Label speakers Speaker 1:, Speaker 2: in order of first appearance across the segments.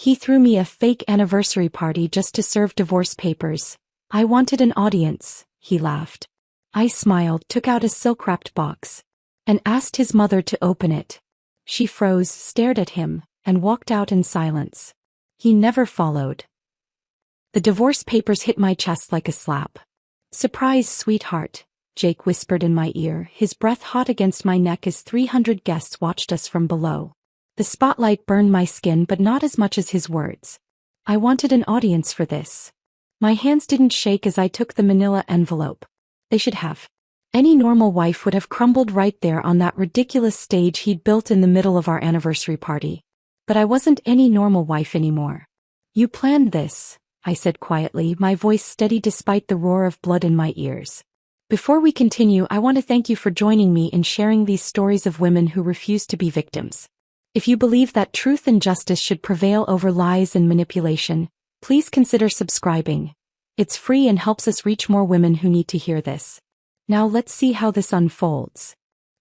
Speaker 1: He threw me a fake anniversary party just to serve divorce papers. I wanted an audience, he laughed. I smiled, took out a silk-wrapped box, and asked his mother to open it. She froze, stared at him, and walked out in silence. He never followed. The divorce papers hit my chest like a slap. "Surprise, sweetheart," Jake whispered in my ear, his breath hot against my neck as 300 guests watched us from below. The spotlight burned my skin, but not as much as his words. I wanted an audience for this. My hands didn't shake as I took the manila envelope. They should have. Any normal wife would have crumbled right there on that ridiculous stage he'd built in the middle of our anniversary party. But I wasn't any normal wife anymore. "You planned this," I said quietly, my voice steady despite the roar of blood in my ears. "Before we continue, I want to thank you for joining me in sharing these stories of women who refuse to be victims. If you believe that truth and justice should prevail over lies and manipulation, please consider subscribing. It's free and helps us reach more women who need to hear this. Now let's see how this unfolds."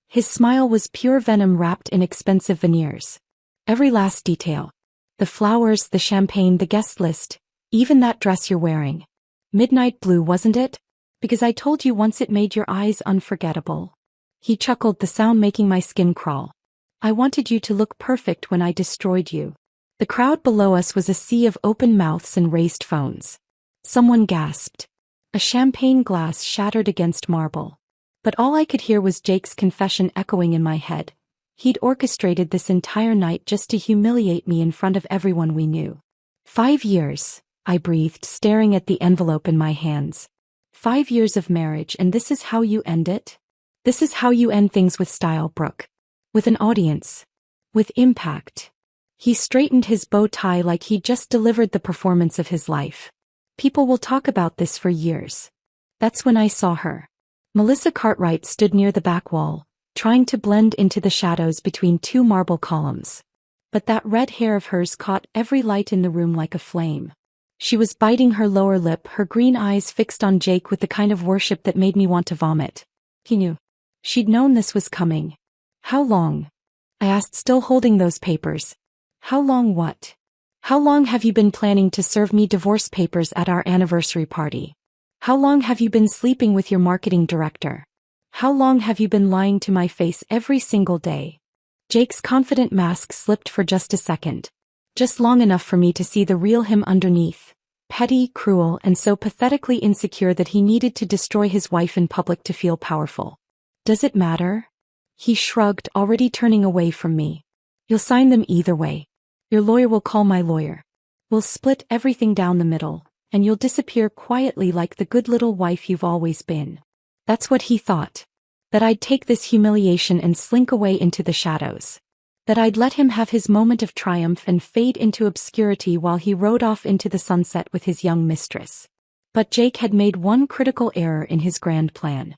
Speaker 1: His smile was pure venom wrapped in expensive veneers. Every last detail. The flowers, the champagne, the guest list, even that dress you're wearing. Midnight blue, wasn't it? Because I told you once it made your eyes unforgettable. He chuckled, the sound making my skin crawl. "I wanted you to look perfect when I destroyed you." The crowd below us was a sea of open mouths and raised phones. Someone gasped. A champagne glass shattered against marble. But all I could hear was Jake's confession echoing in my head. He'd orchestrated this entire night just to humiliate me in front of everyone we knew. 5 years, I breathed, staring at the envelope in my hands. 5 years of marriage, and this is how you end it? This is how you end things with style, Brooke. With an audience. With impact. He straightened his bow tie like he'd just delivered the performance of his life. "People will talk about this for years." That's when I saw her. Melissa Cartwright stood near the back wall, trying to blend into the shadows between 2 marble columns. But that red hair of hers caught every light in the room like a flame. She was biting her lower lip, her green eyes fixed on Jake with the kind of worship that made me want to vomit. He knew. She'd known this was coming. "How long?" I asked, still holding those papers. "How long what? How long have you been planning to serve me divorce papers at our anniversary party? How long have you been sleeping with your marketing director? How long have you been lying to my face every single day?" Jake's confident mask slipped for just a second. Just long enough for me to see the real him underneath. Petty, cruel, and so pathetically insecure that he needed to destroy his wife in public to feel powerful. "Does it matter?" He shrugged, already turning away from me. "You'll sign them either way. Your lawyer will call my lawyer. We'll split everything down the middle, and you'll disappear quietly like the good little wife you've always been." That's what he thought. That I'd take this humiliation and slink away into the shadows. That I'd let him have his moment of triumph and fade into obscurity while he rode off into the sunset with his young mistress. But Jake had made one critical error in his grand plan.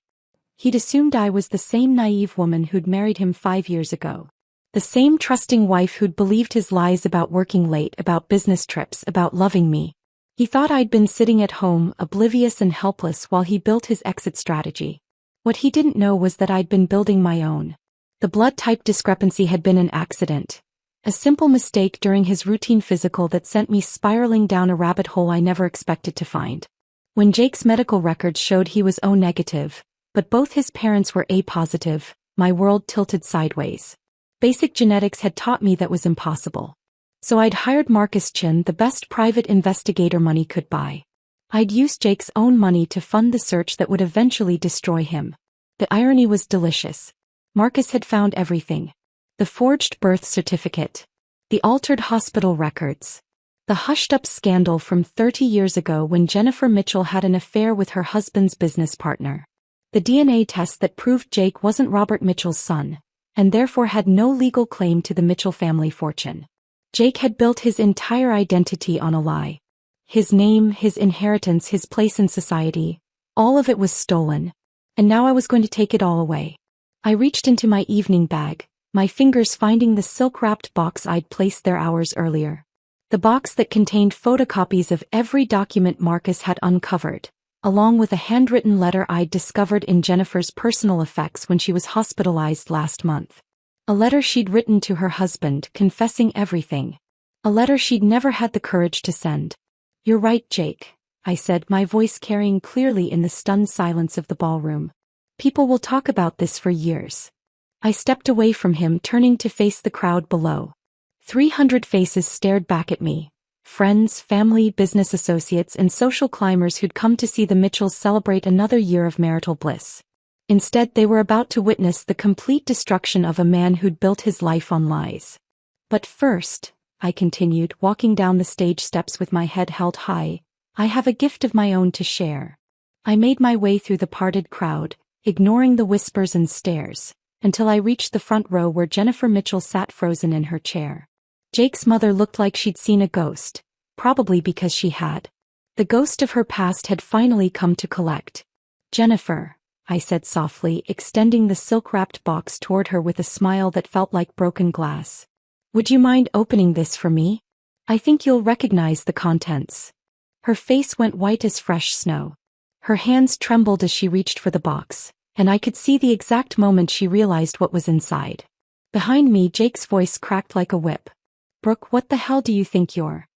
Speaker 1: He'd assumed I was the same naive woman who'd married him 5 years ago. The same trusting wife who'd believed his lies about working late, about business trips, about loving me. He thought I'd been sitting at home, oblivious and helpless, while he built his exit strategy. What he didn't know was that I'd been building my own. The blood type discrepancy had been an accident. A simple mistake during his routine physical that sent me spiraling down a rabbit hole I never expected to find. When Jake's medical records showed he was O negative, but both his parents were A positive, my world tilted sideways. Basic genetics had taught me that was impossible. So I'd hired Marcus Chin, the best private investigator money could buy. I'd used Jake's own money to fund the search that would eventually destroy him. The irony was delicious. Marcus had found everything. The forged birth certificate. The altered hospital records. The hushed-up scandal from 30 years ago when Jennifer Mitchell had an affair with her husband's business partner. The DNA test that proved Jake wasn't Robert Mitchell's son, and therefore had no legal claim to the Mitchell family fortune. Jake had built his entire identity on a lie. His name, his inheritance, his place in society, all of it was stolen. And now I was going to take it all away. I reached into my evening bag, my fingers finding the silk-wrapped box I'd placed there hours earlier. The box that contained photocopies of every document Marcus had uncovered, along with a handwritten letter I'd discovered in Jennifer's personal effects when she was hospitalized last month. A letter she'd written to her husband, confessing everything. A letter she'd never had the courage to send. "You're right, Jake," I said, my voice carrying clearly in the stunned silence of the ballroom. "People will talk about this for years." I stepped away from him, turning to face the crowd below. 300 faces stared back at me. Friends, family, business associates, and social climbers who'd come to see the Mitchells celebrate another year of marital bliss. Instead, they were about to witness the complete destruction of a man who'd built his life on lies. "But first," I continued, walking down the stage steps with my head held high, "I have a gift of my own to share." I made my way through the parted crowd, ignoring the whispers and stares, until I reached the front row where Jennifer Mitchell sat frozen in her chair. Jake's mother looked like she'd seen a ghost, probably because she had. The ghost of her past had finally come to collect. "Jennifer," I said softly, extending the silk-wrapped box toward her with a smile that felt like broken glass. "Would you mind opening this for me? I think you'll recognize the contents." Her face went white as fresh snow. Her hands trembled as she reached for the box, and I could see the exact moment she realized what was inside. Behind me, Jake's voice cracked like a whip. "Brooke, what the hell do you think you're—"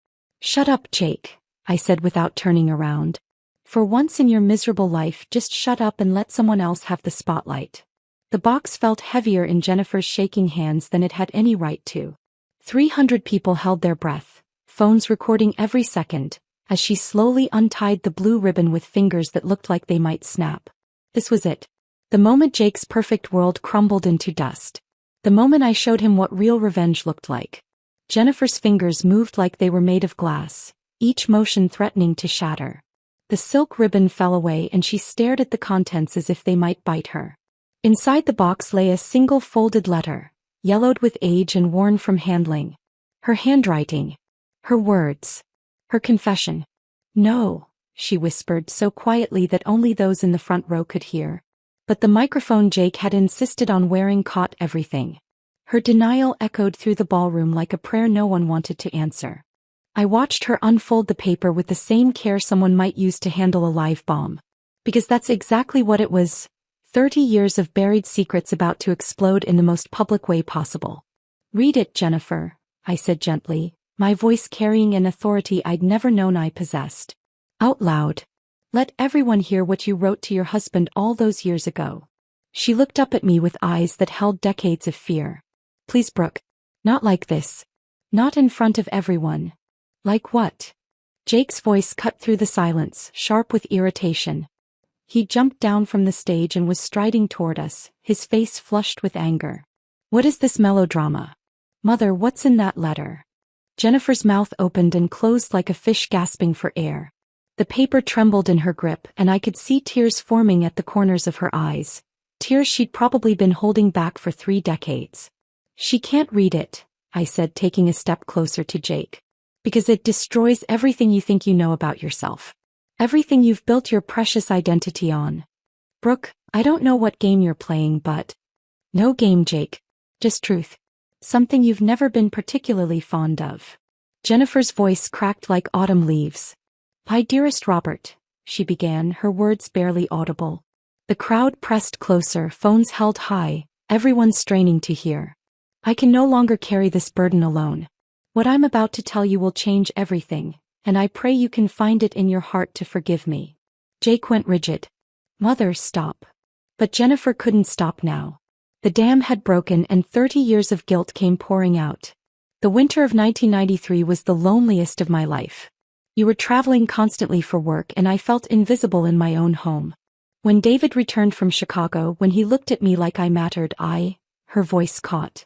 Speaker 1: "Shut up, Jake," I said without turning around. "For once in your miserable life, just shut up and let someone else have the spotlight." The box felt heavier in Jennifer's shaking hands than it had any right to. 300 people held their breath, phones recording every second, as she slowly untied the blue ribbon with fingers that looked like they might snap. This was it. The moment Jake's perfect world crumbled into dust. The moment I showed him what real revenge looked like. Jennifer's fingers moved like they were made of glass, each motion threatening to shatter. The silk ribbon fell away and she stared at the contents as if they might bite her. Inside the box lay a single folded letter, yellowed with age and worn from handling. Her handwriting. Her words. Her confession. "No," she whispered so quietly that only those in the front row could hear. But the microphone Jake had insisted on wearing caught everything. Her denial echoed through the ballroom like a prayer no one wanted to answer. I watched her unfold the paper with the same care someone might use to handle a live bomb. Because that's exactly what it was. 30 years of buried secrets about to explode in the most public way possible. "Read it, Jennifer," I said gently, my voice carrying an authority I'd never known I possessed. "Out loud. Let everyone hear what you wrote to your husband all those years ago." She looked up at me with eyes that held decades of fear. "Please, Brooke. Not like this. Not in front of everyone." "Like what?" Jake's voice cut through the silence, sharp with irritation. He jumped down from the stage and was striding toward us, his face flushed with anger. "What is this melodrama? Mother, what's in that letter?" Jennifer's mouth opened and closed like a fish gasping for air. The paper trembled in her grip and I could see tears forming at the corners of her eyes. Tears she'd probably been holding back for 3 decades. "She can't read it," I said, taking a step closer to Jake. "Because it destroys everything you think you know about yourself. Everything you've built your precious identity on." "Brooke, I don't know what game you're playing, but—" "No game, Jake. Just truth. Something you've never been particularly fond of." Jennifer's voice cracked like autumn leaves. "My dearest Robert," she began, her words barely audible. The crowd pressed closer, phones held high, everyone straining to hear. "I can no longer carry this burden alone. What I'm about to tell you will change everything, and I pray you can find it in your heart to forgive me." Jake went rigid. "Mother, stop." But Jennifer couldn't stop now. The dam had broken and 30 years of guilt came pouring out. The winter of 1993 was the loneliest of my life. You were traveling constantly for work and I felt invisible in my own home. When David returned from Chicago, when he looked at me like I mattered, her voice caught.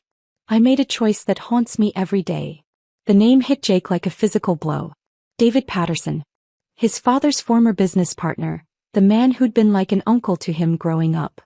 Speaker 1: "I made a choice that haunts me every day." The name hit Jake like a physical blow. David Patterson. His father's former business partner, the man who'd been like an uncle to him growing up.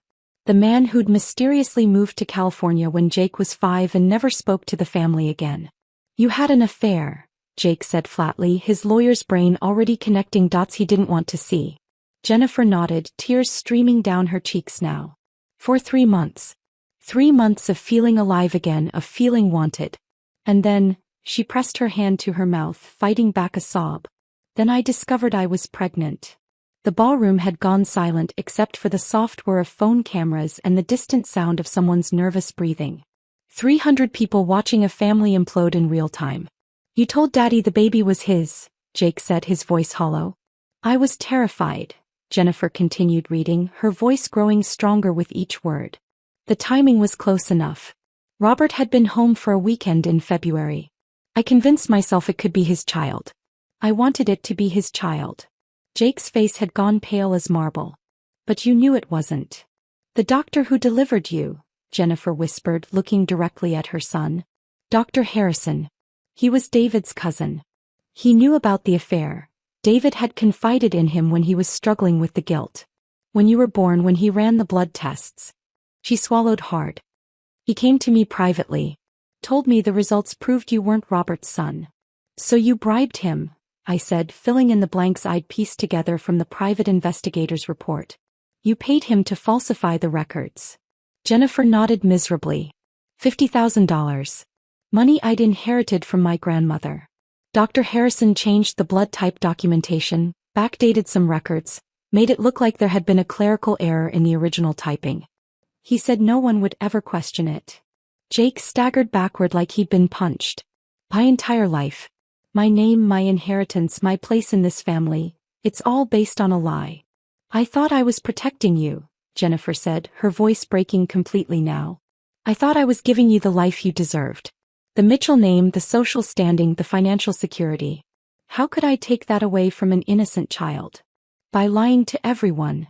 Speaker 1: The man who'd mysteriously moved to California when Jake was 5 and never spoke to the family again. "You had an affair," Jake said flatly, his lawyer's brain already connecting dots he didn't want to see. Jennifer nodded, tears streaming down her cheeks now. "For 3 months. 3 months of feeling alive again, of feeling wanted. And then," she pressed her hand to her mouth, fighting back a sob. "Then I discovered I was pregnant." The ballroom had gone silent except for the soft whir of phone cameras and the distant sound of someone's nervous breathing. 300 people watching a family implode in real time. You told Daddy the baby was his, Jake said, his voice hollow. I was terrified, Jennifer continued reading, her voice growing stronger with each word. The timing was close enough. Robert had been home for a weekend in February. I convinced myself it could be his child. I wanted it to be his child. Jake's face had gone pale as marble. But you knew it wasn't. The doctor who delivered you, Jennifer whispered, looking directly at her son. Dr. Harrison. He was David's cousin. He knew about the affair. David had confided in him when he was struggling with the guilt. When you were born, when he ran the blood tests. She swallowed hard. He came to me privately. Told me the results proved you weren't Robert's son. So you bribed him, I said, filling in the blanks I'd pieced together from the private investigator's report. You paid him to falsify the records. Jennifer nodded miserably. $50,000. Money I'd inherited from my grandmother. Dr. Harrison changed the blood type documentation, backdated some records, made it look like there had been a clerical error in the original typing. He said no one would ever question it. Jake staggered backward like he'd been punched. My entire life. My name, my inheritance, my place in this family, it's all based on a lie. I thought I was protecting you, Jennifer said, her voice breaking completely now. I thought I was giving you the life you deserved. The Mitchell name, the social standing, the financial security. How could I take that away from an innocent child? By lying to everyone.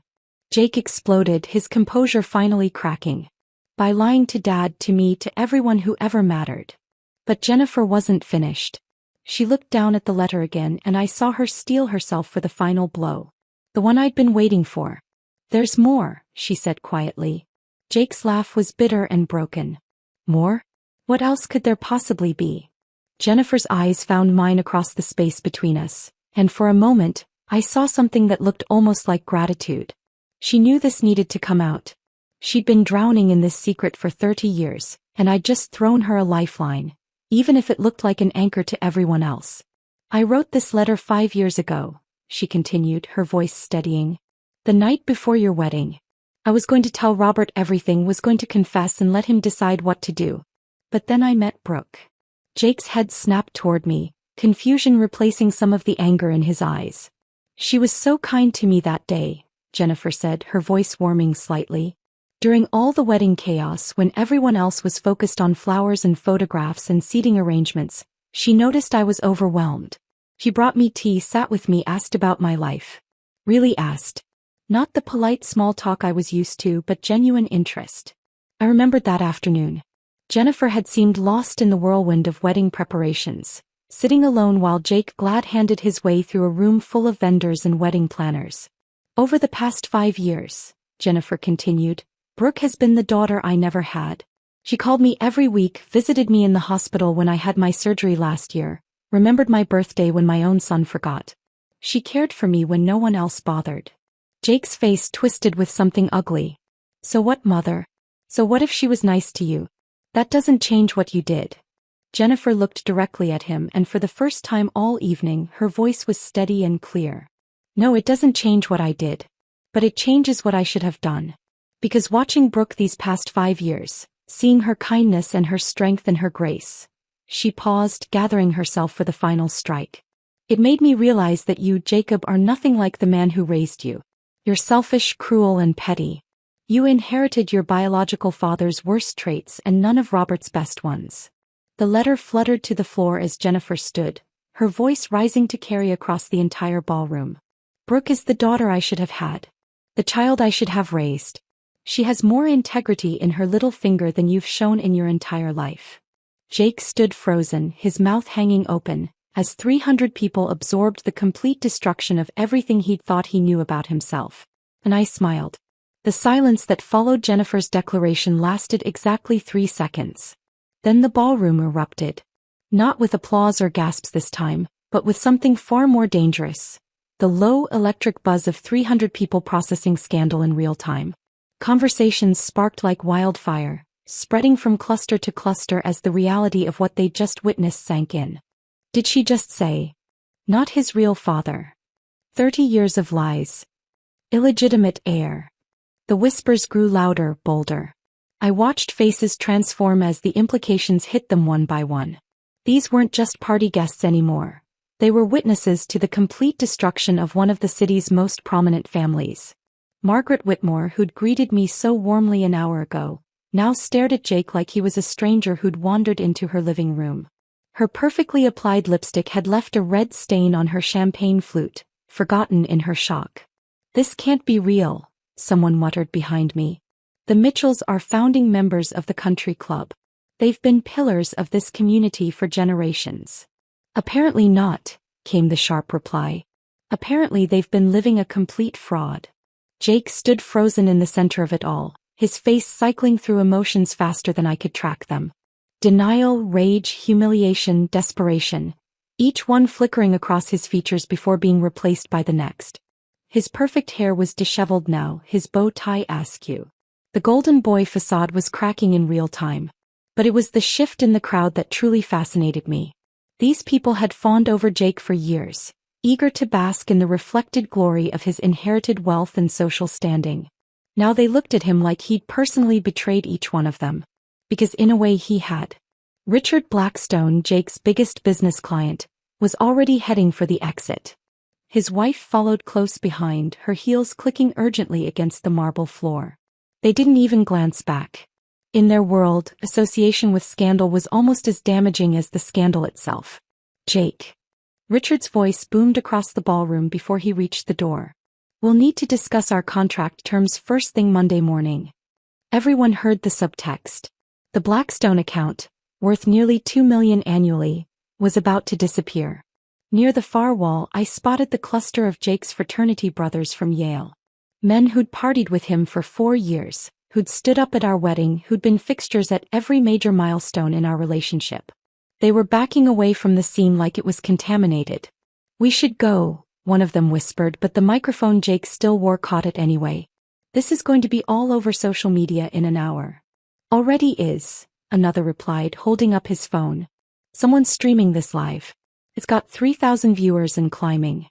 Speaker 1: Jake exploded, his composure finally cracking. By lying to Dad, to me, to everyone who ever mattered. But Jennifer wasn't finished. She looked down at the letter again, and I saw her steel herself for the final blow. The one I'd been waiting for. There's more, she said quietly. Jake's laugh was bitter and broken. More? What else could there possibly be? Jennifer's eyes found mine across the space between us, and for a moment, I saw something that looked almost like gratitude. She knew this needed to come out. She'd been drowning in this secret for 30 years, and I'd just thrown her a lifeline, even if it looked like an anchor to everyone else. I wrote this letter 5 years ago, she continued, her voice steadying. The night before your wedding. I was going to tell Robert everything, was going to confess and let him decide what to do. But then I met Brooke. Jake's head snapped toward me, confusion replacing some of the anger in his eyes. She was so kind to me that day, Jennifer said, her voice warming slightly. During all the wedding chaos, when everyone else was focused on flowers and photographs and seating arrangements, she noticed I was overwhelmed. She brought me tea, sat with me, asked about my life. Really asked. Not the polite small talk I was used to, but genuine interest. I remembered that afternoon. Jennifer had seemed lost in the whirlwind of wedding preparations, sitting alone while Jake glad-handed his way through a room full of vendors and wedding planners. Over the past 5 years, Jennifer continued, Brooke has been the daughter I never had. She called me every week, visited me in the hospital when I had my surgery last year, remembered my birthday when my own son forgot. She cared for me when no one else bothered. Jake's face twisted with something ugly. So what, Mother? So what if she was nice to you? That doesn't change what you did. Jennifer looked directly at him, and for the first time all evening, her voice was steady and clear. No, it doesn't change what I did. But it changes what I should have done. Because watching Brooke these past 5 years, seeing her kindness and her strength and her grace. She paused, gathering herself for the final strike. It made me realize that you, Jacob, are nothing like the man who raised you. You're selfish, cruel, and petty. You inherited your biological father's worst traits and none of Robert's best ones. The letter fluttered to the floor as Jennifer stood, her voice rising to carry across the entire ballroom. Brooke is the daughter I should have had. The child I should have raised. She has more integrity in her little finger than you've shown in your entire life. Jake stood frozen, his mouth hanging open, as 300 people absorbed the complete destruction of everything he'd thought he knew about himself. And I smiled. The silence that followed Jennifer's declaration lasted exactly 3 seconds. Then the ballroom erupted. Not with applause or gasps this time, but with something far more dangerous. The low electric buzz of 300 people processing scandal in real time. Conversations sparked like wildfire, spreading from cluster to cluster as the reality of what they'd just witnessed sank in. Did she just say? Not his real father. 30 years of lies. Illegitimate heir. The whispers grew louder, bolder. I watched faces transform as the implications hit them one by one. These weren't just party guests anymore. They were witnesses to the complete destruction of one of the city's most prominent families. Margaret Whitmore, who'd greeted me so warmly an hour ago, now stared at Jake like he was a stranger who'd wandered into her living room. Her perfectly applied lipstick had left a red stain on her champagne flute, forgotten in her shock. "This can't be real," someone muttered behind me. "The Mitchells are founding members of the country club. They've been pillars of this community for generations." "Apparently not," came the sharp reply. "Apparently they've been living a complete fraud." Jake stood frozen in the center of it all, his face cycling through emotions faster than I could track them. Denial, rage, humiliation, desperation, each one flickering across his features before being replaced by the next. His perfect hair was disheveled now, his bow tie askew. The golden boy facade was cracking in real time. But it was the shift in the crowd that truly fascinated me. These people had fawned over Jake for years, eager to bask in the reflected glory of his inherited wealth and social standing. Now they looked at him like he'd personally betrayed each one of them. Because in a way he had. Richard Blackstone, Jake's biggest business client, was already heading for the exit. His wife followed close behind, her heels clicking urgently against the marble floor. They didn't even glance back. In their world, association with scandal was almost as damaging as the scandal itself. "Jake." Richard's voice boomed across the ballroom before he reached the door. "We'll need to discuss our contract terms first thing Monday morning." Everyone heard the subtext. The Blackstone account, worth nearly $2 million annually, was about to disappear. Near the far wall, I spotted the cluster of Jake's fraternity brothers from Yale. Men who'd partied with him for 4 years, who'd stood up at our wedding, who'd been fixtures at every major milestone in our relationship. They were backing away from the scene like it was contaminated. "We should go," one of them whispered, but the microphone Jake still wore caught it anyway. "This is going to be all over social media in an hour." "Already is," another replied, holding up his phone. "Someone's streaming this live. It's got 3,000 viewers and climbing."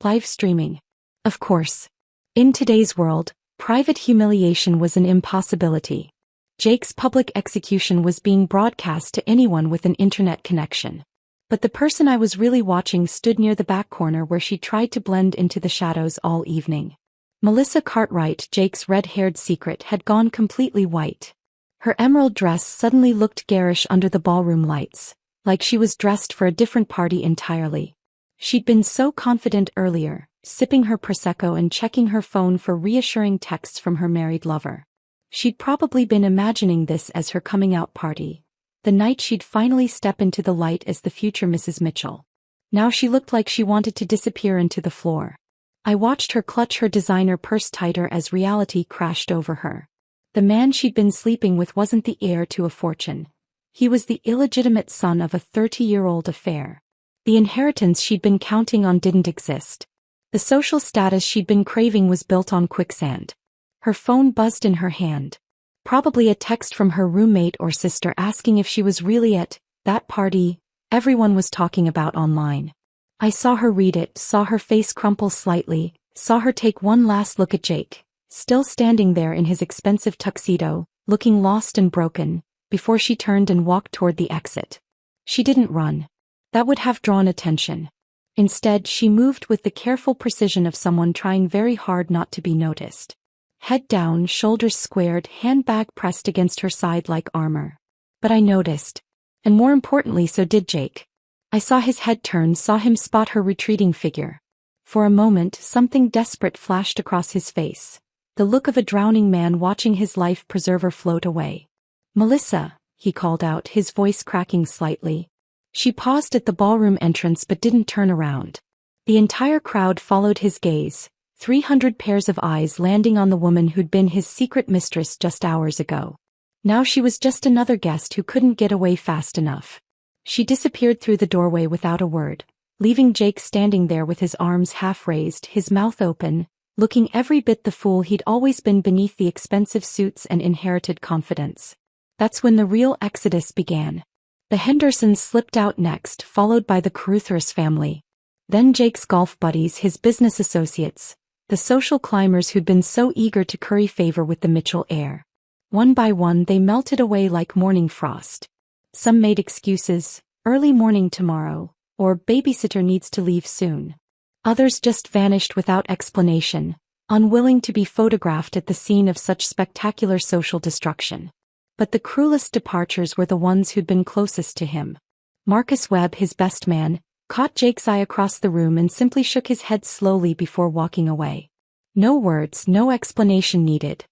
Speaker 1: Live streaming. Of course. In today's world, private humiliation was an impossibility. Jake's public execution was being broadcast to anyone with an internet connection. But the person I was really watching stood near the back corner where she tried to blend into the shadows all evening. Melissa Cartwright, Jake's red-haired secret, had gone completely white. Her emerald dress suddenly looked garish under the ballroom lights, like she was dressed for a different party entirely. She'd been so confident earlier, sipping her Prosecco and checking her phone for reassuring texts from her married lover. She'd probably been imagining this as her coming-out party, the night she'd finally step into the light as the future Mrs. Mitchell. Now she looked like she wanted to disappear into the floor. I watched her clutch her designer purse tighter as reality crashed over her. The man she'd been sleeping with wasn't the heir to a fortune. He was the illegitimate son of a 30-year-old affair. The inheritance she'd been counting on didn't exist. The social status she'd been craving was built on quicksand. Her phone buzzed in her hand. Probably a text from her roommate or sister asking if she was really at that party everyone was talking about online. I saw her read it, saw her face crumple slightly, saw her take one last look at Jake, still standing there in his expensive tuxedo, looking lost and broken, before she turned and walked toward the exit. She didn't run. That would have drawn attention. Instead, she moved with the careful precision of someone trying very hard not to be noticed. Head down, shoulders squared, handbag pressed against her side like armor. But I noticed. And more importantly, so did Jake. I saw his head turn, saw him spot her retreating figure. For a moment, something desperate flashed across his face. The look of a drowning man watching his life preserver float away. "Melissa," he called out, his voice cracking slightly. She paused at the ballroom entrance but didn't turn around. The entire crowd followed his gaze, 300 pairs of eyes landing on the woman who'd been his secret mistress just hours ago. Now she was just another guest who couldn't get away fast enough. She disappeared through the doorway without a word, leaving Jake standing there with his arms half raised, his mouth open, looking every bit the fool he'd always been beneath the expensive suits and inherited confidence. That's when the real exodus began. The Hendersons slipped out next, followed by the Carruthers family. Then Jake's golf buddies, his business associates, the social climbers who'd been so eager to curry favor with the Mitchell heir. One by one they melted away like morning frost. Some made excuses, early morning tomorrow, or babysitter needs to leave soon. Others just vanished without explanation, unwilling to be photographed at the scene of such spectacular social destruction. But the cruelest departures were the ones who'd been closest to him. Marcus Webb, his best man, caught Jake's eye across the room and simply shook his head slowly before walking away. No words, no explanation needed.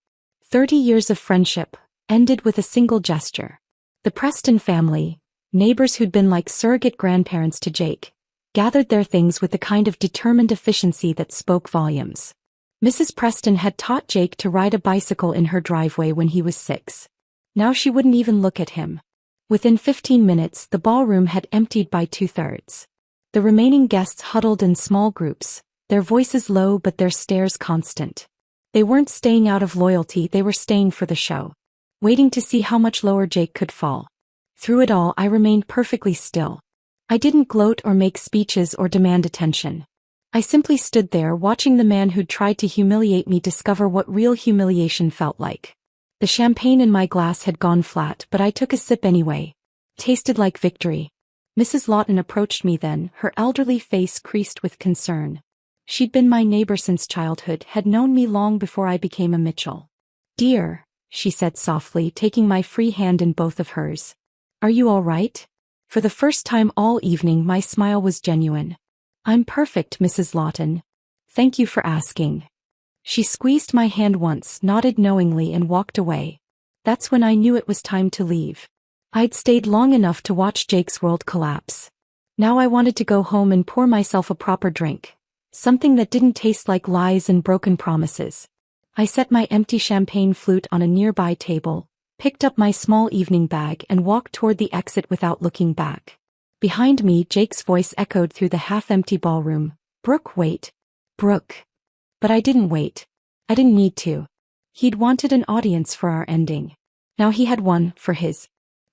Speaker 1: 30 years of friendship ended with a single gesture. The Preston family, neighbors who'd been like surrogate grandparents to Jake, gathered their things with the kind of determined efficiency that spoke volumes. Mrs. Preston had taught Jake to ride a bicycle in her driveway when he was 6. Now she wouldn't even look at him. Within 15 minutes, the ballroom had emptied by 2/3. The remaining guests huddled in small groups, their voices low but their stares constant. They weren't staying out of loyalty, they were staying for the show, waiting to see how much lower Jake could fall. Through it all, I remained perfectly still. I didn't gloat or make speeches or demand attention. I simply stood there watching the man who'd tried to humiliate me discover what real humiliation felt like. The champagne in my glass had gone flat, but I took a sip anyway. Tasted like victory. Mrs. Lawton approached me then, her elderly face creased with concern. She'd been my neighbor since childhood, had known me long before I became a Mitchell. "Dear," she said softly, taking my free hand in both of hers. "Are you all right?" For the first time all evening my smile was genuine. "I'm perfect, Mrs. Lawton. Thank you for asking." She squeezed my hand once, nodded knowingly and walked away. That's when I knew it was time to leave. I'd stayed long enough to watch Jake's world collapse. Now I wanted to go home and pour myself a proper drink. Something that didn't taste like lies and broken promises. I set my empty champagne flute on a nearby table, picked up my small evening bag and walked toward the exit without looking back. Behind me, Jake's voice echoed through the half-empty ballroom. "Brooke, wait. Brooke." But I didn't wait. I didn't need to. He'd wanted an audience for our ending. Now he had one for his.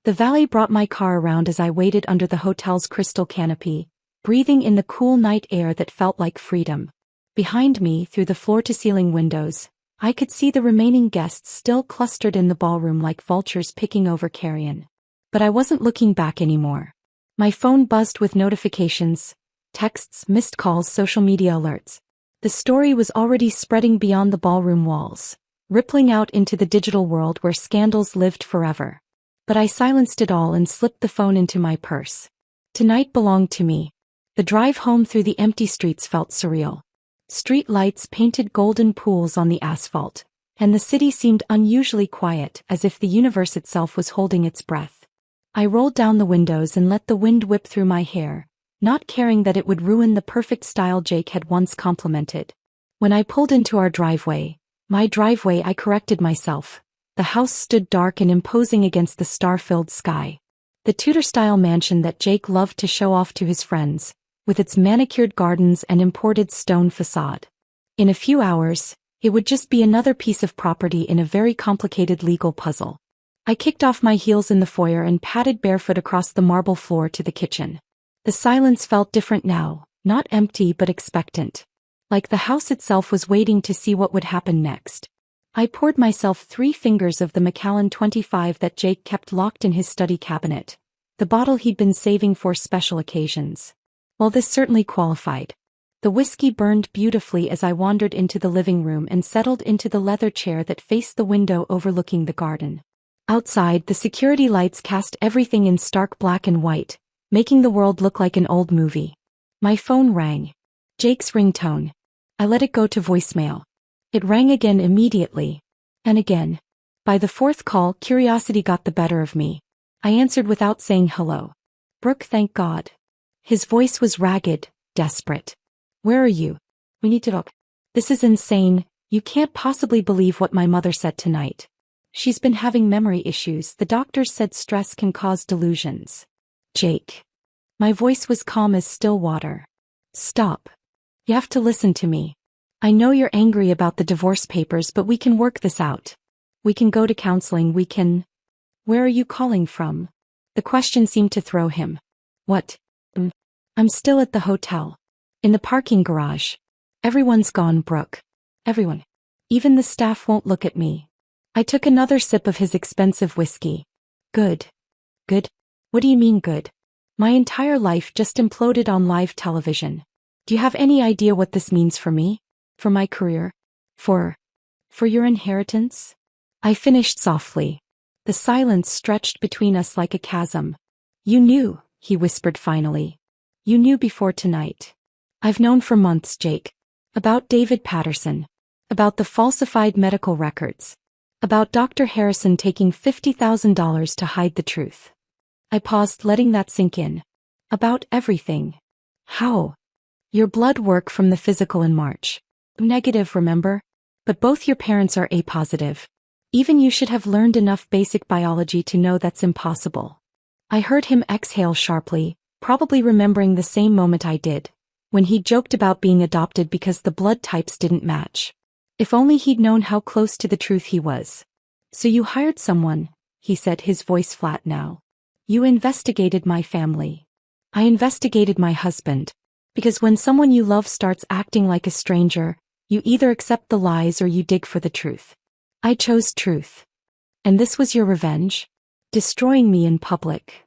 Speaker 1: The valet brought my car around as I waited under the hotel's crystal canopy, breathing in the cool night air that felt like freedom. Behind me, through the floor-to-ceiling windows, I could see the remaining guests still clustered in the ballroom like vultures picking over carrion. But I wasn't looking back anymore. My phone buzzed with notifications, texts, missed calls, social media alerts. The story was already spreading beyond the ballroom walls, rippling out into the digital world where scandals lived forever. But I silenced it all and slipped the phone into my purse. Tonight belonged to me. The drive home through the empty streets felt surreal. Street lights painted golden pools on the asphalt, and the city seemed unusually quiet, as if the universe itself was holding its breath. I rolled down the windows and let the wind whip through my hair, not caring that it would ruin the perfect style Jake had once complimented. When I pulled into our driveway, I corrected myself. The house stood dark and imposing against the star-filled sky. The Tudor-style mansion that Jake loved to show off to his friends, with its manicured gardens and imported stone facade. In a few hours, it would just be another piece of property in a very complicated legal puzzle. I kicked off my heels in the foyer and padded barefoot across the marble floor to the kitchen. The silence felt different now, not empty but expectant. Like the house itself was waiting to see what would happen next. I poured myself 3 fingers of the Macallan 25 that Jake kept locked in his study cabinet, the bottle he'd been saving for special occasions. Well, this certainly qualified. The whiskey burned beautifully as I wandered into the living room and settled into the leather chair that faced the window overlooking the garden. Outside, the security lights cast everything in stark black and white, making the world look like an old movie. My phone rang. Jake's ringtone. I let it go to voicemail. It rang again immediately. And again. By the 4th call, curiosity got the better of me. I answered without saying hello. "Brooke, thank God." His voice was ragged, desperate. "Where are you? We need to talk." "This is insane. You can't possibly believe what my mother said tonight. She's been having memory issues. The doctors said stress can cause delusions." "Jake." My voice was calm as still water. "Stop. You have to listen to me. I know you're angry about the divorce papers, but we can work this out. We can go to counseling, we can..." "Where are you calling from?" The question seemed to throw him. "What? I'm still at the hotel. In the parking garage. Everyone's gone, Brooke. Everyone. Even the staff won't look at me." I took another sip of his expensive whiskey. "Good. Good? What do you mean good?" My entire life just imploded on live television. Do you have any idea what this means for me? For my career? For your inheritance? I finished softly. The silence stretched between us like a chasm. You knew, he whispered finally. You knew before tonight. I've known for months, Jake. About David Patterson. About the falsified medical records. About Dr. Harrison taking $50,000 to hide the truth. I paused, letting that sink in. About everything. How? Your blood work from the physical in March. Negative, remember? But both your parents are A positive. Even you should have learned enough basic biology to know that's impossible. I heard him exhale sharply, probably remembering the same moment I did, when he joked about being adopted because the blood types didn't match. If only he'd known how close to the truth he was. So you hired someone, he said, his voice flat now. You investigated my family. I investigated my husband. Because when someone you love starts acting like a stranger, you either accept the lies or you dig for the truth. I chose truth. And this was your revenge? Destroying me in public.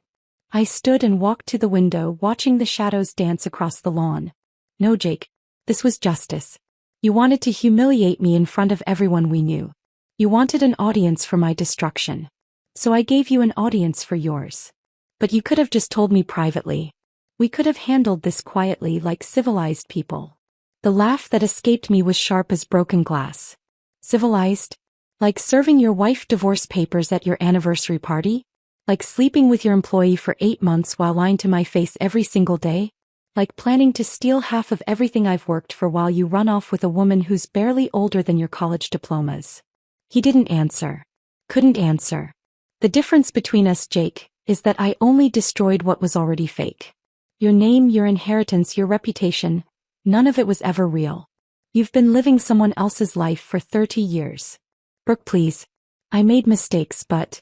Speaker 1: I stood and walked to the window, watching the shadows dance across the lawn. No, Jake. This was justice. You wanted to humiliate me in front of everyone we knew. You wanted an audience for my destruction. So I gave you an audience for yours. But you could have just told me privately. We could have handled this quietly like civilized people. The laugh that escaped me was sharp as broken glass. Civilized? Like serving your wife divorce papers at your anniversary party? Like sleeping with your employee for 8 months while lying to my face every single day? Like planning to steal half of everything I've worked for while you run off with a woman who's barely older than your college diplomas? He didn't answer. Couldn't answer. The difference between us, Jake, is that I only destroyed what was already fake. Your name, your inheritance, your reputation, none of it was ever real. You've been living someone else's life for 30 years. Brooke, please. I made mistakes, but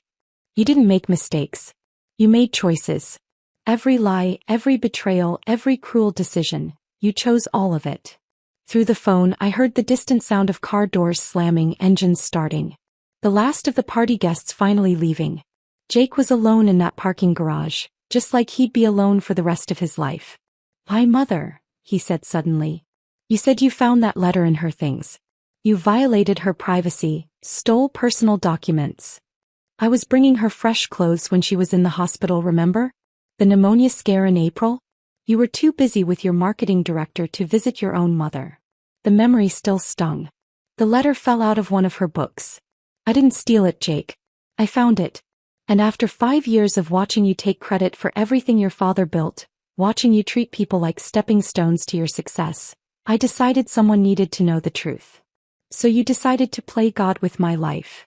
Speaker 1: you didn't make mistakes. You made choices. Every lie, every betrayal, every cruel decision, you chose all of it. Through the phone, I heard the distant sound of car doors slamming, engines starting. The last of the party guests finally leaving. Jake was alone in that parking garage, just like he'd be alone for the rest of his life. "Hi, Mother," he said suddenly. "You said you found that letter in her things. You violated her privacy, stole personal documents. I was bringing her fresh clothes when she was in the hospital, remember? The pneumonia scare in April? You were too busy with your marketing director to visit your own mother." The memory still stung. The letter fell out of one of her books. "I didn't steal it, Jake. I found it. And after 5 years of watching you take credit for everything your father built, watching you treat people like stepping stones to your success, I decided someone needed to know the truth. So you decided to play God with my life.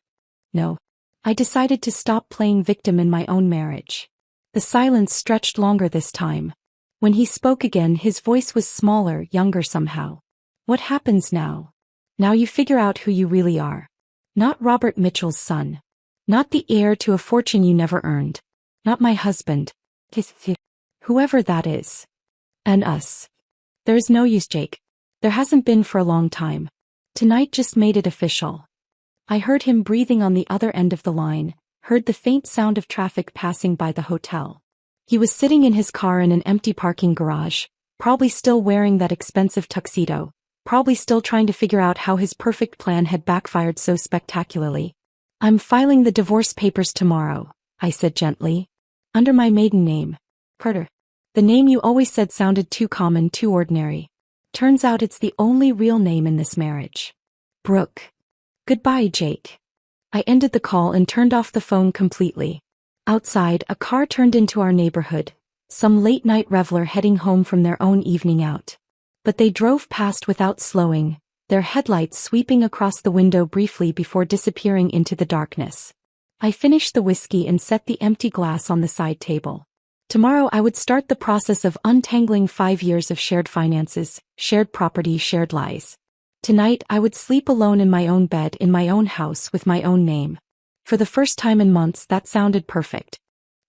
Speaker 1: No. I decided to stop playing victim in my own marriage." The silence stretched longer this time. When he spoke again, his voice was smaller, younger somehow. "What happens now? Now you figure out who you really are. Not Robert Mitchell's son. Not the heir to a fortune you never earned. Not my husband. Whoever that is. And us. There is no use, Jake. There hasn't been for a long time. Tonight just made it official." I heard him breathing on the other end of the line, heard the faint sound of traffic passing by the hotel. He was sitting in his car in an empty parking garage, probably still wearing that expensive tuxedo, probably still trying to figure out how his perfect plan had backfired so spectacularly. "I'm filing the divorce papers tomorrow," I said gently. "Under my maiden name. Carter. The name you always said sounded too common, too ordinary. Turns out it's the only real name in this marriage. Brooke." "Goodbye, Jake." I ended the call and turned off the phone completely. Outside, a car turned into our neighborhood, some late-night reveler heading home from their own evening out. But they drove past without slowing, their headlights sweeping across the window briefly before disappearing into the darkness. I finished the whiskey and set the empty glass on the side table. Tomorrow I would start the process of untangling 5 years of shared finances, shared property, shared lies. Tonight I would sleep alone in my own bed in my own house with my own name. For the first time in months that sounded perfect.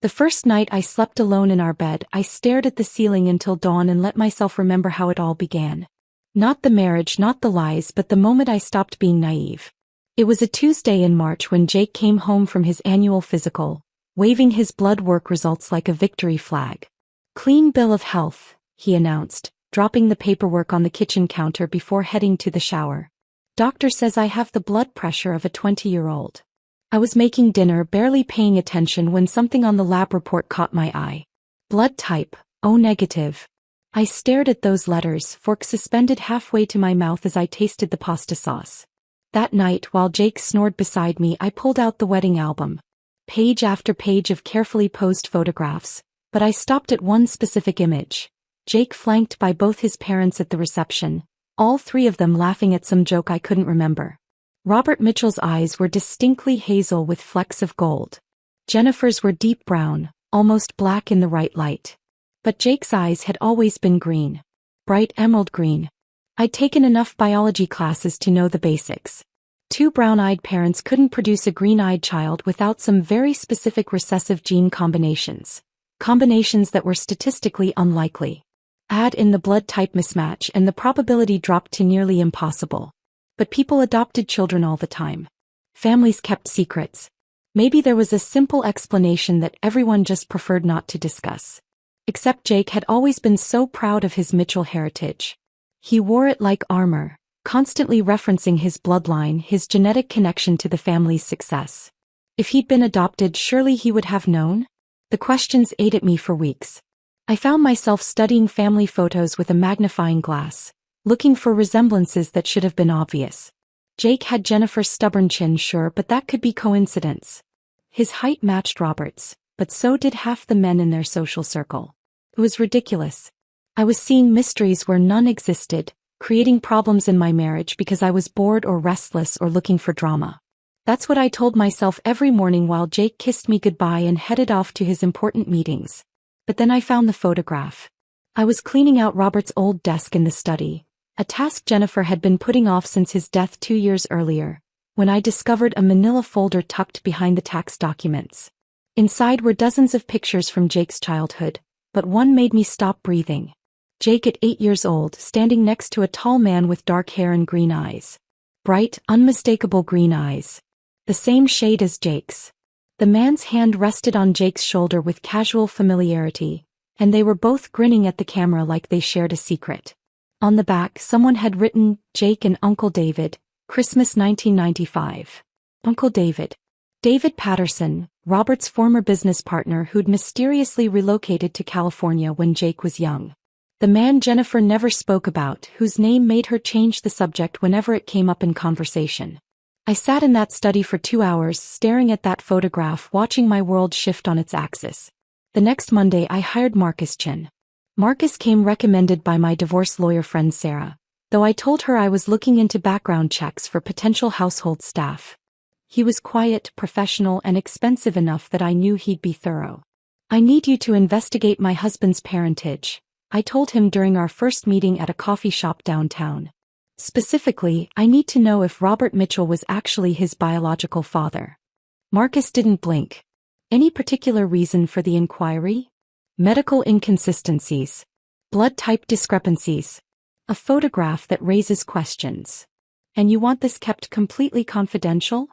Speaker 1: The first night I slept alone in our bed, I stared at the ceiling until dawn and let myself remember how it all began. Not the marriage, not the lies, but the moment I stopped being naive. It was a Tuesday in March when Jake came home from his annual physical, waving his blood work results like a victory flag. Clean bill of health, he announced, dropping the paperwork on the kitchen counter before heading to the shower. Doctor says I have the blood pressure of a 20-year-old. I was making dinner, barely paying attention when something on the lab report caught my eye. Blood type, O negative. I stared at those letters, fork suspended halfway to my mouth as I tasted the pasta sauce. That night, while Jake snored beside me, I pulled out the wedding album. Page after page of carefully posed photographs, but I stopped at one specific image. Jake flanked by both his parents at the reception, all three of them laughing at some joke I couldn't remember. Robert Mitchell's eyes were distinctly hazel with flecks of gold. Jennifer's were deep brown, almost black in the right light. But Jake's eyes had always been green. Bright emerald green. I'd taken enough biology classes to know the basics. Two brown-eyed parents couldn't produce a green-eyed child without some very specific recessive gene combinations. Combinations that were statistically unlikely. Add in the blood type mismatch and the probability dropped to nearly impossible. But people adopted children all the time. Families kept secrets. Maybe there was a simple explanation that everyone just preferred not to discuss. Except Jake had always been so proud of his Mitchell heritage. He wore it like armor, constantly referencing his bloodline, his genetic connection to the family's success. If he'd been adopted, surely he would have known? The questions ate at me for weeks. I found myself studying family photos with a magnifying glass, looking for resemblances that should have been obvious. Jake had Jennifer's stubborn chin, sure, but that could be coincidence. His height matched Robert's, but so did half the men in their social circle. It was ridiculous. I was seeing mysteries where none existed, creating problems in my marriage because I was bored or restless or looking for drama. That's what I told myself every morning while Jake kissed me goodbye and headed off to his important meetings. But then I found the photograph. I was cleaning out Robert's old desk in the study, a task Jennifer had been putting off since his death 2 years earlier, when I discovered a manila folder tucked behind the tax documents. Inside were dozens of pictures from Jake's childhood, but one made me stop breathing. Jake at 8 years old, standing next to a tall man with dark hair and green eyes. Bright, unmistakable green eyes. The same shade as Jake's. The man's hand rested on Jake's shoulder with casual familiarity, and they were both grinning at the camera like they shared a secret. On the back, someone had written, Jake and Uncle David, Christmas 1995. Uncle David. David Patterson, Robert's former business partner who'd mysteriously relocated to California when Jake was young. The man Jennifer never spoke about, whose name made her change the subject whenever it came up in conversation. I sat in that study for 2 hours, staring at that photograph, watching my world shift on its axis. The next Monday I hired Marcus Chin. Marcus came recommended by my divorce lawyer friend Sarah, though I told her I was looking into background checks for potential household staff. He was quiet, professional, and expensive enough that I knew he'd be thorough. I need you to investigate my husband's parentage, I told him during our first meeting at a coffee shop downtown. Specifically, I need to know if Robert Mitchell was actually his biological father. Marcus didn't blink. Any particular reason for the inquiry? Medical inconsistencies. Blood type discrepancies. A photograph that raises questions. And you want this kept completely confidential?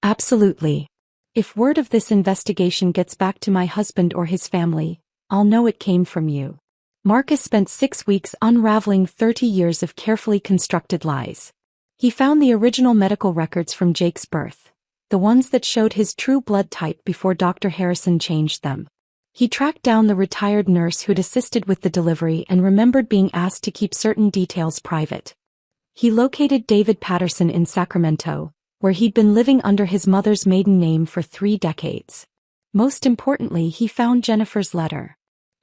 Speaker 1: Absolutely. If word of this investigation gets back to my husband or his family, I'll know it came from you. Marcus spent 6 weeks unraveling 30 years of carefully constructed lies. He found the original medical records from Jake's birth, the ones that showed his true blood type before Dr. Harrison changed them. He tracked down the retired nurse who'd assisted with the delivery and remembered being asked to keep certain details private. He located David Patterson in Sacramento, where he'd been living under his mother's maiden name for 3 decades. Most importantly, he found Jennifer's letter.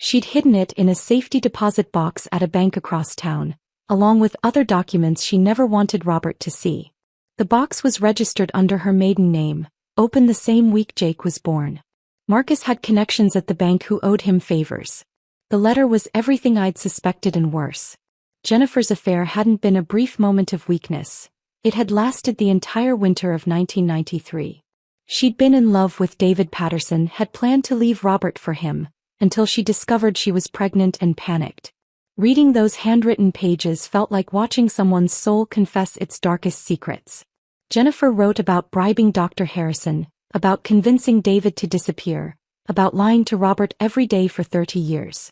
Speaker 1: She'd hidden it in a safety deposit box at a bank across town, along with other documents she never wanted Robert to see. The box was registered under her maiden name, opened the same week Jake was born. Marcus had connections at the bank who owed him favors. The letter was everything I'd suspected and worse. Jennifer's affair hadn't been a brief moment of weakness. It had lasted the entire winter of 1993. She'd been in love with David Patterson, had planned to leave Robert for him, until she discovered she was pregnant and panicked. Reading those handwritten pages felt like watching someone's soul confess its darkest secrets. Jennifer wrote about bribing Dr. Harrison, about convincing David to disappear, about lying to Robert every day for 30 years.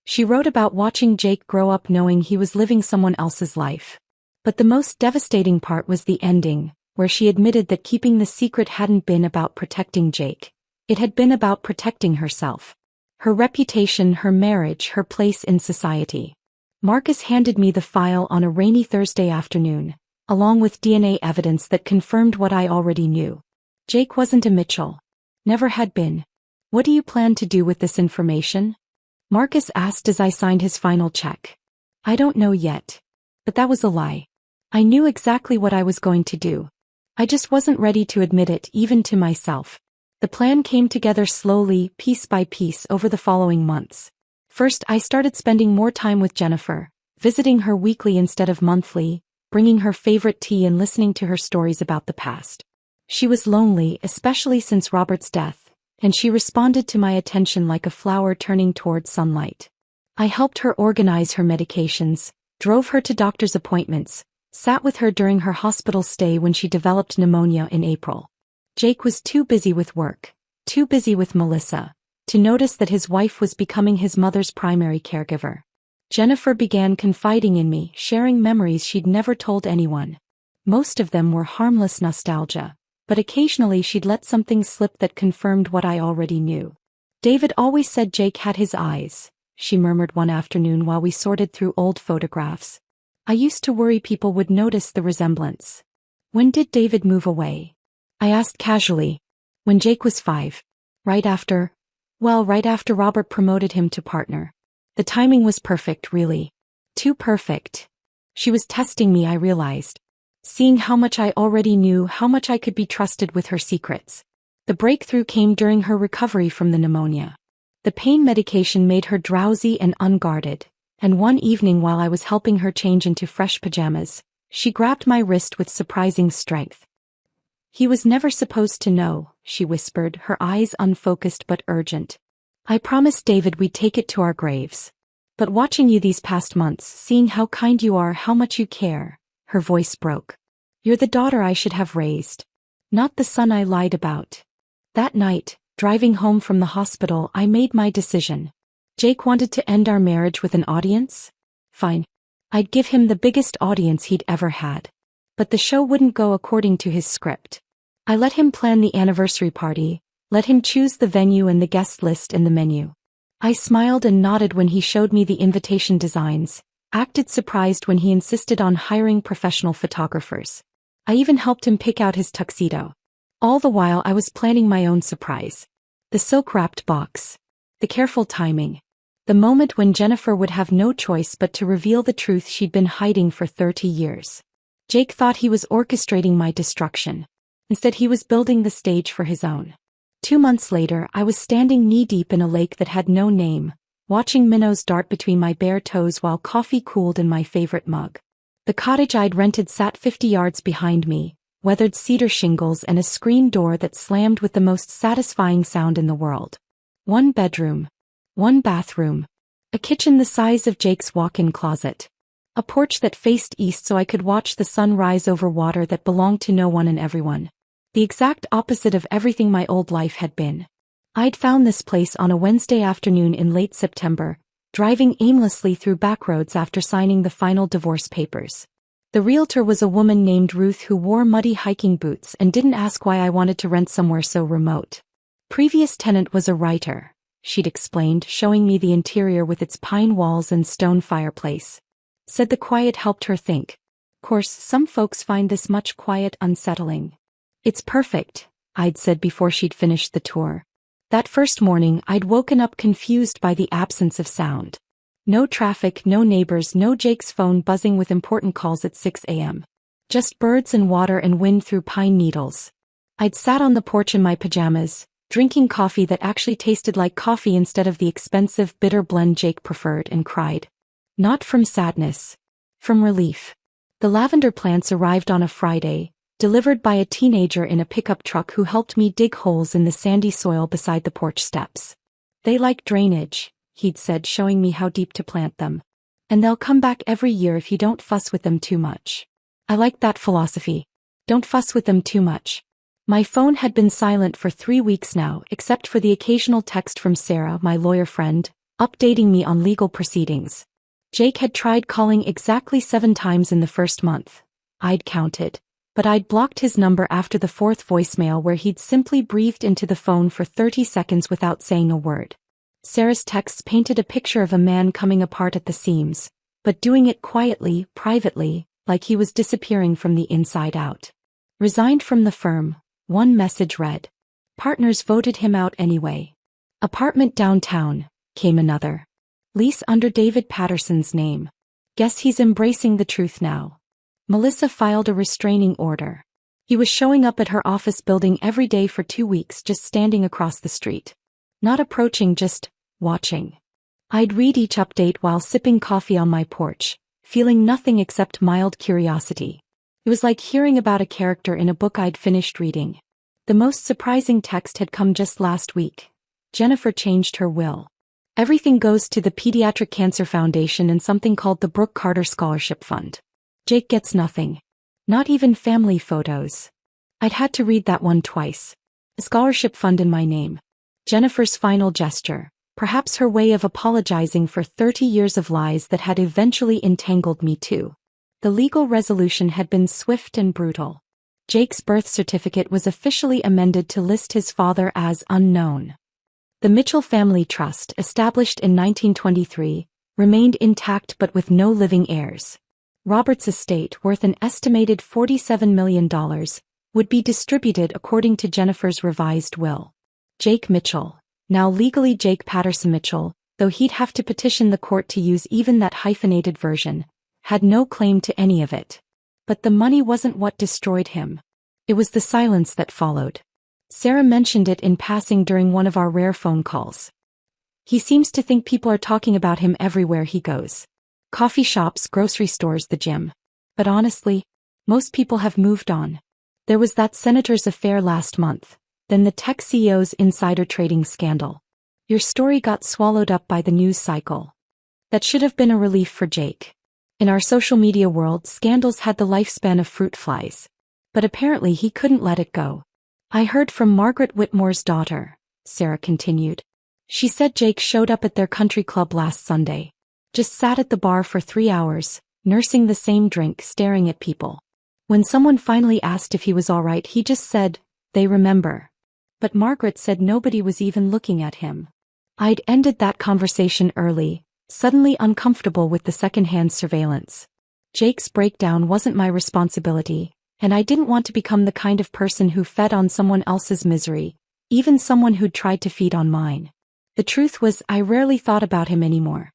Speaker 1: She wrote about watching Jake grow up knowing he was living someone else's life. But the most devastating part was the ending, where she admitted that keeping the secret hadn't been about protecting Jake. It had been about protecting herself. Her reputation, her marriage, her place in society. Marcus handed me the file on a rainy Thursday afternoon, along with DNA evidence that confirmed what I already knew. Jake wasn't a Mitchell. Never had been. What do you plan to do with this information? Marcus asked as I signed his final check. I don't know yet. But that was a lie. I knew exactly what I was going to do. I just wasn't ready to admit it, even to myself. The plan came together slowly, piece by piece, over the following months. First, I started spending more time with Jennifer, visiting her weekly instead of monthly, bringing her favorite tea and listening to her stories about the past. She was lonely, especially since Robert's death, and she responded to my attention like a flower turning toward sunlight. I helped her organize her medications, drove her to doctor's appointments, sat with her during her hospital stay when she developed pneumonia in April. Jake was too busy with work, too busy with Melissa, to notice that his wife was becoming his mother's primary caregiver. Jennifer began confiding in me, sharing memories she'd never told anyone. Most of them were harmless nostalgia, but occasionally she'd let something slip that confirmed what I already knew. David always said Jake had his eyes, she murmured one afternoon while we sorted through old photographs. I used to worry people would notice the resemblance. When did David move away? I asked casually. When Jake was 5. Right after Robert promoted him to partner. The timing was perfect, really. Too perfect. She was testing me, I realized. Seeing how much I already knew, how much I could be trusted with her secrets. The breakthrough came during her recovery from the pneumonia. The pain medication made her drowsy and unguarded, and one evening while I was helping her change into fresh pajamas, she grabbed my wrist with surprising strength. He was never supposed to know, she whispered, her eyes unfocused but urgent. I promised David we'd take it to our graves. But watching you these past months, seeing how kind you are, how much you care, her voice broke. You're the daughter I should have raised. Not the son I lied about. That night, driving home from the hospital, I made my decision. Jake wanted to end our marriage with an audience? Fine. I'd give him the biggest audience he'd ever had. But the show wouldn't go according to his script. I let him plan the anniversary party, let him choose the venue and the guest list and the menu. I smiled and nodded when he showed me the invitation designs, acted surprised when he insisted on hiring professional photographers. I even helped him pick out his tuxedo. All the while I was planning my own surprise. The silk-wrapped box. The careful timing. The moment when Jennifer would have no choice but to reveal the truth she'd been hiding for 30 years. Jake thought he was orchestrating my destruction. Instead, he was building the stage for his own. 2 months later, I was standing knee-deep in a lake that had no name, watching minnows dart between my bare toes while coffee cooled in my favorite mug. The cottage I'd rented sat 50 yards behind me, weathered cedar shingles and a screen door that slammed with the most satisfying sound in the world. 1 bedroom. 1 bathroom. A kitchen the size of Jake's walk-in closet. A porch that faced east so I could watch the sun rise over water that belonged to no one and everyone. The exact opposite of everything my old life had been. I'd found this place on a Wednesday afternoon in late September, driving aimlessly through backroads after signing the final divorce papers. The realtor was a woman named Ruth who wore muddy hiking boots and didn't ask why I wanted to rent somewhere so remote. Previous tenant was a writer, she'd explained, showing me the interior with its pine walls and stone fireplace. Said the quiet helped her think. Course, some folks find this much quiet unsettling. It's perfect, I'd said before she'd finished the tour. That first morning, I'd woken up confused by the absence of sound. No traffic, no neighbors, no Jake's phone buzzing with important calls at 6 a.m. Just birds and water and wind through pine needles. I'd sat on the porch in my pajamas, drinking coffee that actually tasted like coffee instead of the expensive bitter blend Jake preferred, and cried. Not from sadness. From relief. The lavender plants arrived on a Friday, delivered by a teenager in a pickup truck who helped me dig holes in the sandy soil beside the porch steps. They like drainage, he'd said, showing me how deep to plant them. And they'll come back every year if you don't fuss with them too much. I liked that philosophy. Don't fuss with them too much. My phone had been silent for 3 weeks now, except for the occasional text from Sarah, my lawyer friend, updating me on legal proceedings. Jake had tried calling exactly 7 times in the first month. I'd counted. But I'd blocked his number after the 4th voicemail where he'd simply breathed into the phone for 30 seconds without saying a word. Sarah's texts painted a picture of a man coming apart at the seams, but doing it quietly, privately, like he was disappearing from the inside out. Resigned from the firm, one message read. Partners voted him out anyway. Apartment downtown, came another. Lease under David Patterson's name. Guess he's embracing the truth now. Melissa filed a restraining order. He was showing up at her office building every day for 2 weeks, just standing across the street. Not approaching, just watching. I'd read each update while sipping coffee on my porch, feeling nothing except mild curiosity. It was like hearing about a character in a book I'd finished reading. The most surprising text had come just last week. Jennifer changed her will. Everything goes to the Pediatric Cancer Foundation and something called the Brooke Carter Scholarship Fund. Jake gets nothing. Not even family photos. I'd had to read that one twice. A scholarship fund in my name. Jennifer's final gesture, perhaps her way of apologizing for 30 years of lies that had eventually entangled me too. The legal resolution had been swift and brutal. Jake's birth certificate was officially amended to list his father as unknown. The Mitchell Family Trust, established in 1923, remained intact but with no living heirs. Robert's estate, worth an estimated $47 million, would be distributed according to Jennifer's revised will. Jake Mitchell, now legally Jake Patterson Mitchell, though he'd have to petition the court to use even that hyphenated version, had no claim to any of it. But the money wasn't what destroyed him. It was the silence that followed. Sarah mentioned it in passing during one of our rare phone calls. He seems to think people are talking about him everywhere he goes. Coffee shops, grocery stores, the gym. But honestly, most people have moved on. There was that senator's affair last month, then the tech CEO's insider trading scandal. Your story got swallowed up by the news cycle. That should have been a relief for Jake. In our social media world, scandals had the lifespan of fruit flies. But apparently he couldn't let it go. I heard from Margaret Whitmore's daughter, Sarah continued. She said Jake showed up at their country club last Sunday. Just sat at the bar for 3 hours, nursing the same drink, staring at people. When someone finally asked if he was all right, he just said, "They remember." But Margaret said nobody was even looking at him. I'd ended that conversation early, suddenly uncomfortable with the secondhand surveillance. Jake's breakdown wasn't my responsibility, and I didn't want to become the kind of person who fed on someone else's misery, even someone who'd tried to feed on mine. The truth was, I rarely thought about him anymore.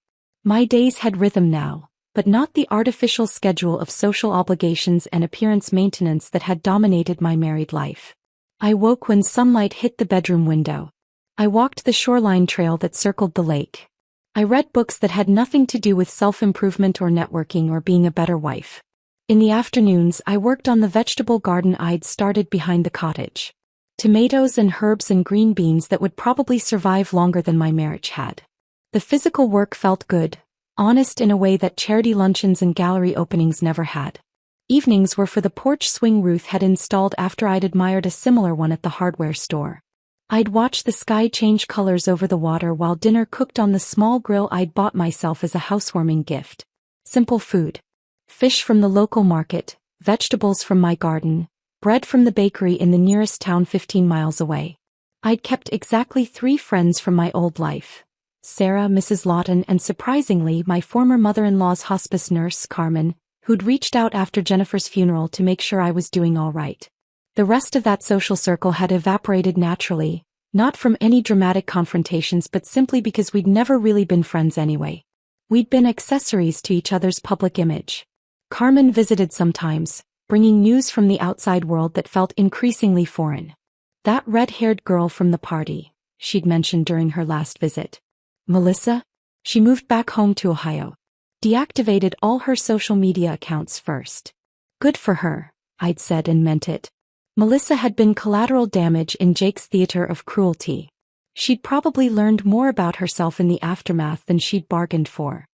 Speaker 1: My days had rhythm now, but not the artificial schedule of social obligations and appearance maintenance that had dominated my married life. I woke when sunlight hit the bedroom window. I walked the shoreline trail that circled the lake. I read books that had nothing to do with self-improvement or networking or being a better wife. In the afternoons, I worked on the vegetable garden I'd started behind the cottage. Tomatoes and herbs and green beans that would probably survive longer than my marriage had. The physical work felt good, honest in a way that charity luncheons and gallery openings never had. Evenings were for the porch swing Ruth had installed after I'd admired a similar one at the hardware store. I'd watch the sky change colors over the water while dinner cooked on the small grill I'd bought myself as a housewarming gift. Simple food. Fish from the local market, vegetables from my garden, bread from the bakery in the nearest town 15 miles away. I'd kept exactly 3 friends from my old life. Sarah, Mrs. Lawton, and surprisingly my former mother-in-law's hospice nurse, Carmen, who'd reached out after Jennifer's funeral to make sure I was doing all right. The rest of that social circle had evaporated naturally, not from any dramatic confrontations but simply because we'd never really been friends anyway. We'd been accessories to each other's public image. Carmen visited sometimes, bringing news from the outside world that felt increasingly foreign. That red-haired girl from the party, she'd mentioned during her last visit. Melissa? She moved back home to Ohio. Deactivated all her social media accounts first. Good for her, I'd said and meant it. Melissa had been collateral damage in Jake's theater of cruelty. She'd probably learned more about herself in the aftermath than she'd bargained for.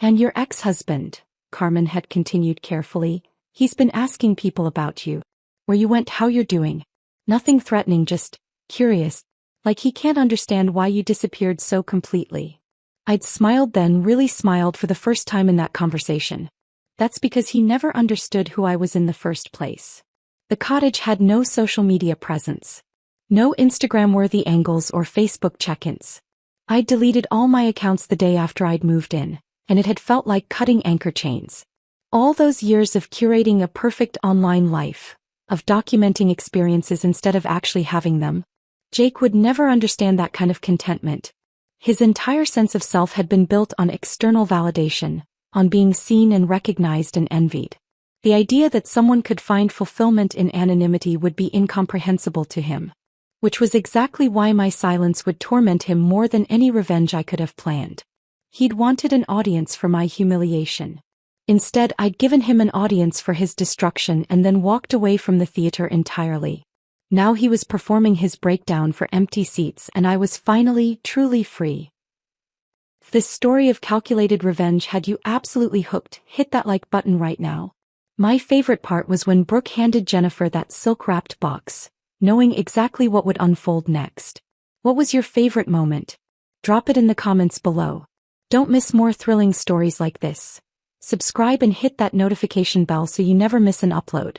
Speaker 1: And your ex-husband, Carmen had continued carefully, he's been asking people about you. Where you went, how you're doing. Nothing threatening, just curious. Like he can't understand why you disappeared so completely. I'd smiled then, really smiled for the first time in that conversation. That's because he never understood who I was in the first place. The cottage had no social media presence. No Instagram-worthy angles or Facebook check-ins. I'd deleted all my accounts the day after I'd moved in, and it had felt like cutting anchor chains. All those years of curating a perfect online life, of documenting experiences instead of actually having them. Jake would never understand that kind of contentment. His entire sense of self had been built on external validation, on being seen and recognized and envied. The idea that someone could find fulfillment in anonymity would be incomprehensible to him. Which was exactly why my silence would torment him more than any revenge I could have planned. He'd wanted an audience for my humiliation. Instead, I'd given him an audience for his destruction and then walked away from the theater entirely. Now he was performing his breakdown for empty seats and I was finally, truly free. If this story of calculated revenge had you absolutely hooked, hit that like button right now. My favorite part was when Brooke handed Jennifer that silk-wrapped box, knowing exactly what would unfold next. What was your favorite moment? Drop it in the comments below. Don't miss more thrilling stories like this. Subscribe and hit that notification bell so you never miss an upload.